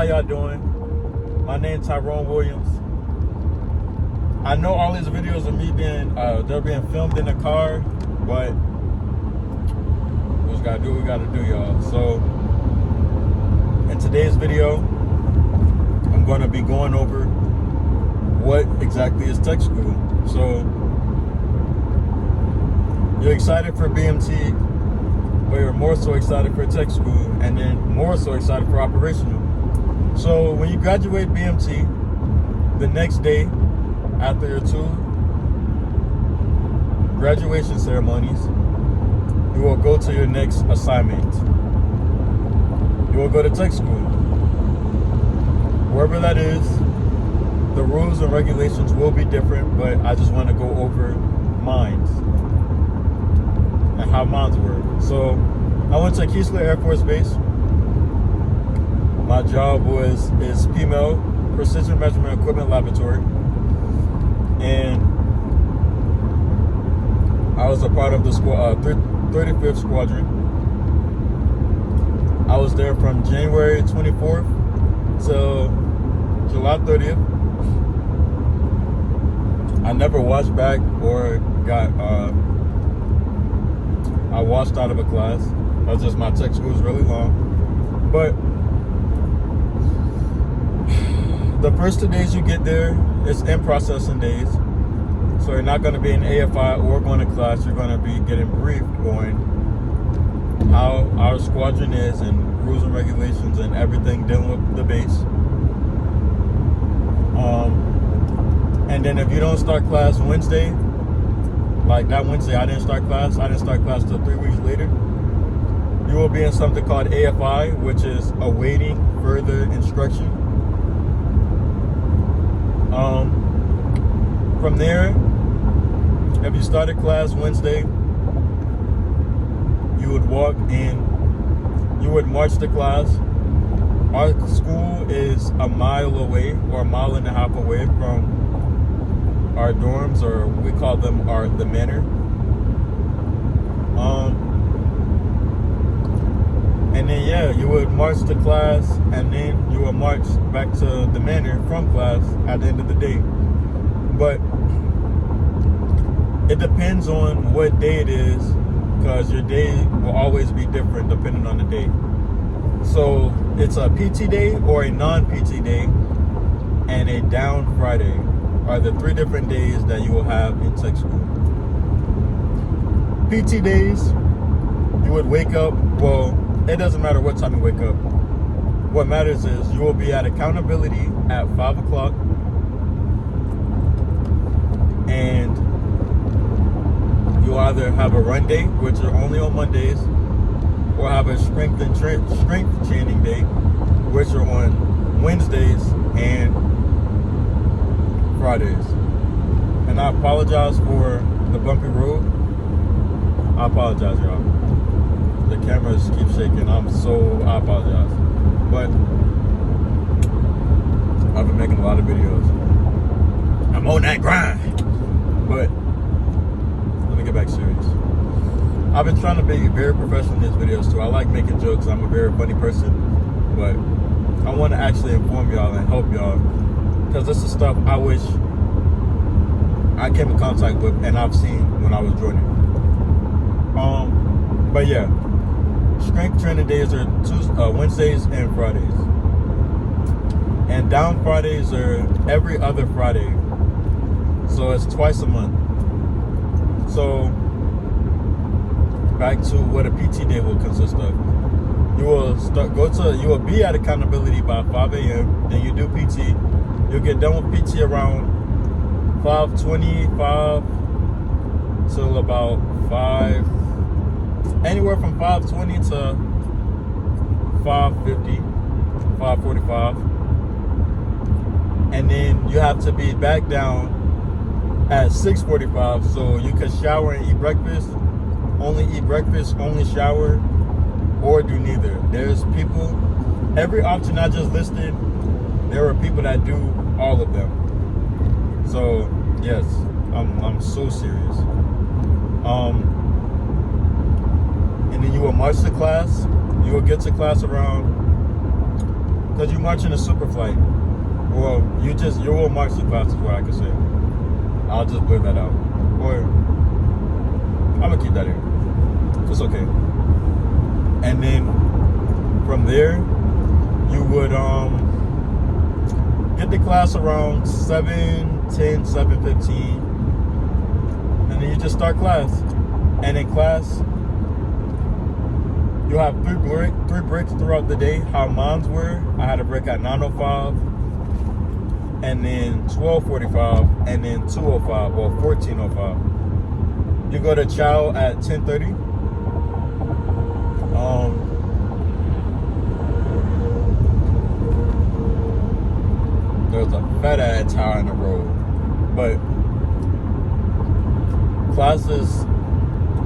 how y'all doing? My name's Tyrone Williams. I know all these videos of me they're being filmed in the car, but we just gotta do what we gotta do, y'all. So, in today's video, I'm gonna be going over what exactly is tech school. So, you're excited for BMT, but you're more so excited for tech school, and then more so excited for operational. So when you graduate BMT, the next day after your 2 graduation ceremonies, you will go to your next assignment. You will go to tech school. Wherever that is, the rules and regulations will be different, but I just want to go over mines and how mines work. So I went to Keesler Air Force Base. My job is PML, Precision Measurement Equipment Laboratory, and I was a part of the 35th Squadron. I was there from January 24th till July 30th. I never watched back or I washed out of a class. That's just my tech school is really long. But the first 2 days you get there, it's in processing days. So you're not going to be in AFI or going to class. You're going to be getting briefed on how our squadron is and rules and regulations and everything dealing with the base. And then if you don't start class Wednesday, like that Wednesday I didn't start class till 3 weeks later, you will be in something called AFI, which is awaiting further instruction. From there, if you started class Wednesday, you would walk in, you would march to class. Our school is a mile away or a mile and a half away from our dorms, or we call them the manor. And then you would march to class, and then you would march back to the manor from class at the end of the day. But it depends on what day it is, because your day will always be different depending on the day. So it's a PT day or a non-PT day and a down Friday are the 3 different days that you will have in tech school. PT days, you would wake up, well, it doesn't matter what time you wake up. What matters is you will be at accountability at 5 o'clock, and you'll either have a run day, which are only on Mondays, or have a strength training day, which are on Wednesdays and Fridays. And I apologize for the bumpy road. I apologize, y'all. The cameras keep shaking. I apologize. But I've been making a lot of videos. I'm on that grind. But let me get back serious. I've been trying to be very professional in these videos too. I like making jokes. I'm a very funny person. But I want to actually inform y'all and help y'all, because this is stuff I wish I came in contact with and I've seen when I was joining. But yeah, strength training days are Wednesdays and Fridays, and down Fridays are every other Friday. So it's twice a month. So back to what a PT day will consist of. You will be at accountability by 5 a.m. Then you do PT. You'll get done with PT around 5:25 till about 5, anywhere from 5:20 to 5:50, 5:45. And then you have to be back down at 6:45, so you can shower and eat breakfast, only shower, or do neither. There's people, every option I just listed, there are people that do all of them. So yes, I'm so serious. And then you will march to class. You will get to class around, because you march in a super flight. Well, you will march the class is what I can say. I'll just blur that out. Or I'm gonna keep that in. It's okay. And then from there, you would get to class around 7:10, 7:15, and then you just start class. And in class, you have three breaks throughout the day. How mine were, I had a break at 9:05, and then 12:45, and then 2:05 or 14:05. You go to chow at 10:30. There's a fat ass tire in the road, but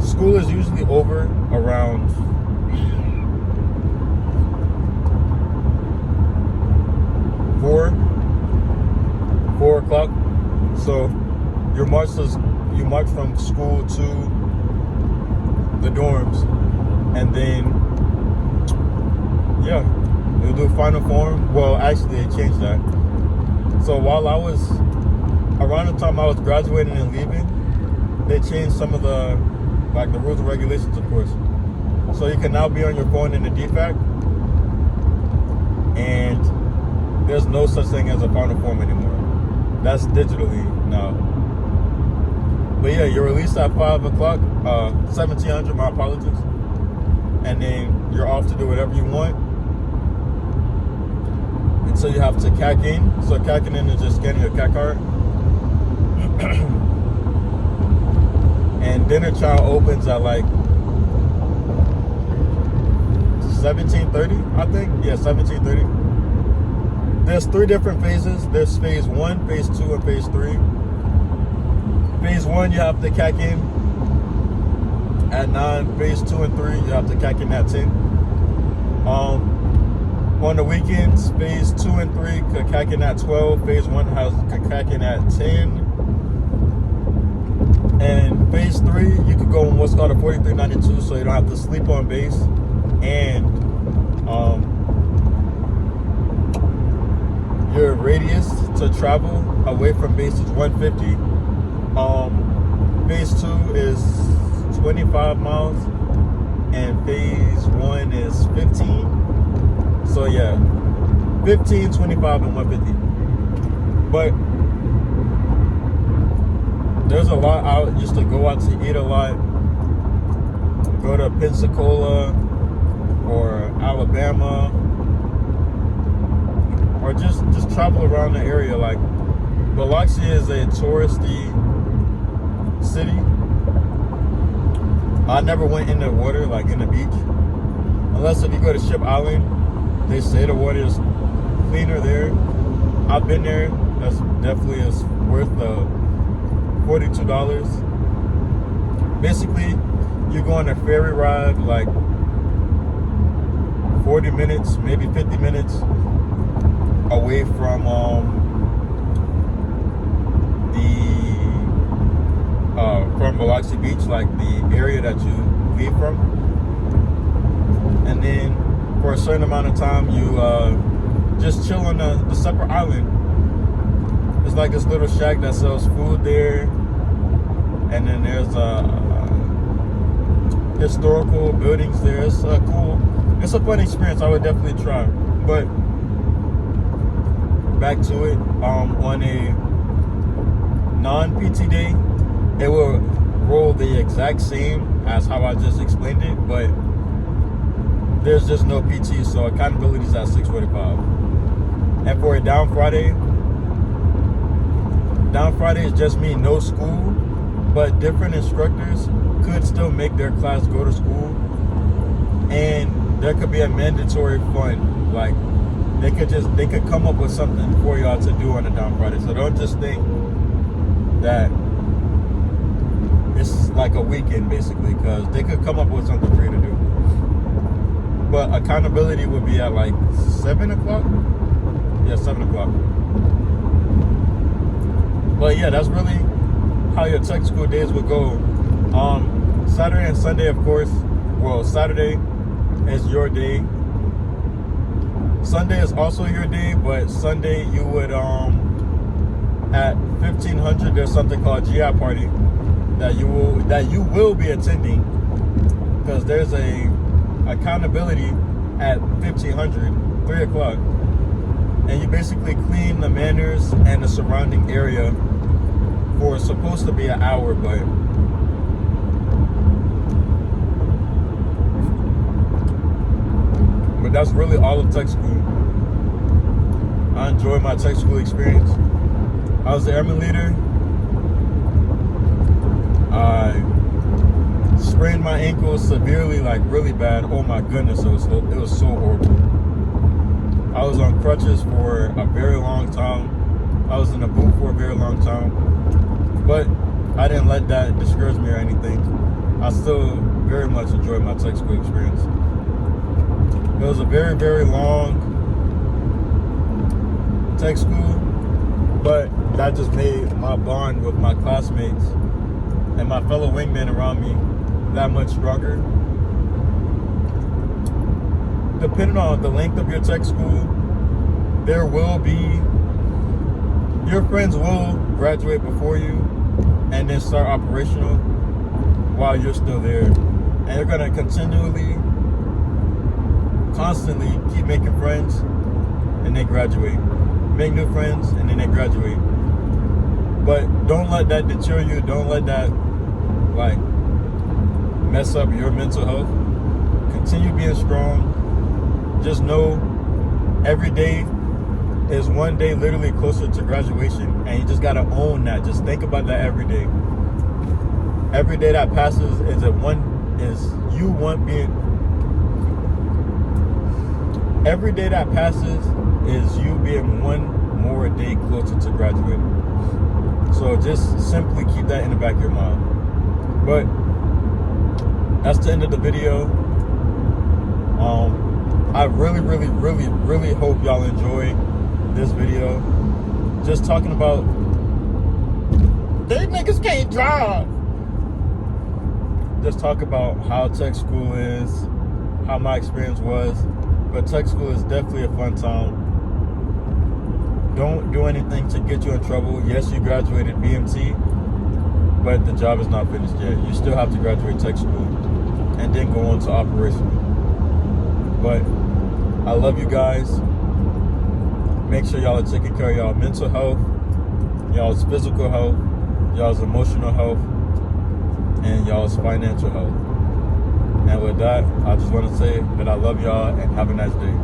school is usually over around 4 o'clock. So you march from school to the dorms, and then you'll do final form. Well, actually they changed that. So while around the time I was graduating and leaving, they changed some of the rules and regulations, of course. So you can now be on your phone in the DFAC, and there's no such thing as a final form anymore. That's digitally now. But yeah, you're released at 5 o'clock, 1700, my apologies. And then you're off to do whatever you want. And so you have to CAC in. So CACing in is just scanning your CAC card. And dinner chow opens at like 17:30, I think. Yeah, 17:30. There's 3 different phases. There's phase 1, phase 2, and phase 3. Phase 1, you have to CAC in at 9. Phase 2 and 3, you have to CAC in at 10. On the weekends, phase 2 and 3 could CAC in at 12. Phase 1 could CAC in at 10. And phase 3, you could go on what's called a 4392, so you don't have to sleep on base. And your radius to travel away from base is 150. Phase 2 is 25 miles, and phase 1 is 15. So yeah, 15, 25, and 150. But there's a lot out. Used to go out to eat a lot. Go to Pensacola or Alabama, or just travel around the area. Like, Biloxi is a touristy city. I never went in the water, like in the beach, unless if you go to Ship Island. They say the water is cleaner there. I've been there. That's definitely is worth the $42. Basically, you go on a ferry ride like 40 minutes, maybe 50 minutes away from from Biloxi Beach, like the area that you leave from. And then for a certain amount of time, you just chill on the separate island. It's like this little shack that sells food there, and then there's historical buildings there. It's cool. It's a fun experience. I would definitely try. But back to it. On a non-PT day, it will roll the exact same as how I just explained it, but there's just no PT, so accountability is at 6:45. And for a down Friday is just me, no school, but different instructors could still make their class go to school, and there could be a mandatory fund. Like, they could come up with something for y'all to do on a down Friday. So don't just think that it's like a weekend, basically, because they could come up with something for you to do. But accountability would be at like 7 o'clock. Yeah, 7 o'clock. But yeah, that's really how your tech school days would go. Saturday and Sunday, of course. Well, Saturday is your day. Sunday is also your day, but Sunday you would at 1500 there's something called GI party that you will be attending, because there's a accountability at 1500, 3 o'clock, and you basically clean the manors and the surrounding area for supposed to be an hour, but that's really all of tech school. I enjoyed my tech school experience. I was the airman leader. I sprained my ankle severely, like really bad. Oh my goodness, it was so horrible. I was on crutches for a very long time. I was in a boot for a very long time. But I didn't let that discourage me or anything. I still very much enjoyed my tech school experience. It was a very, very long tech school, but that just made my bond with my classmates and my fellow wingmen around me that much stronger. Depending on the length of your tech school, your friends will graduate before you and then start operational while you're still there. And you're gonna constantly keep making friends and they graduate. Make new friends and then they graduate. But don't let that deter you. Don't let that like mess up your mental health. Continue being strong. Just know every day is one day literally closer to graduation, and you just gotta own that. Just think about that every day. Every day that passes Every day that passes is you being one more day closer to graduating. So just simply keep that in the back of your mind. But that's the end of the video. I really, really, really, really hope y'all enjoy this video. Just talking about these niggas can't drive. Just talk about how tech school is, how my experience was. But tech school is definitely a fun time. Don't do anything to get you in trouble. Yes, you graduated BMT, but the job is not finished yet. You still have to graduate tech school and then go on to operational. But I love you guys. Make sure y'all are taking care of y'all mental health, y'all's physical health, y'all's emotional health, and y'all's financial health. And with that, I just want to say that I love y'all and have a nice day.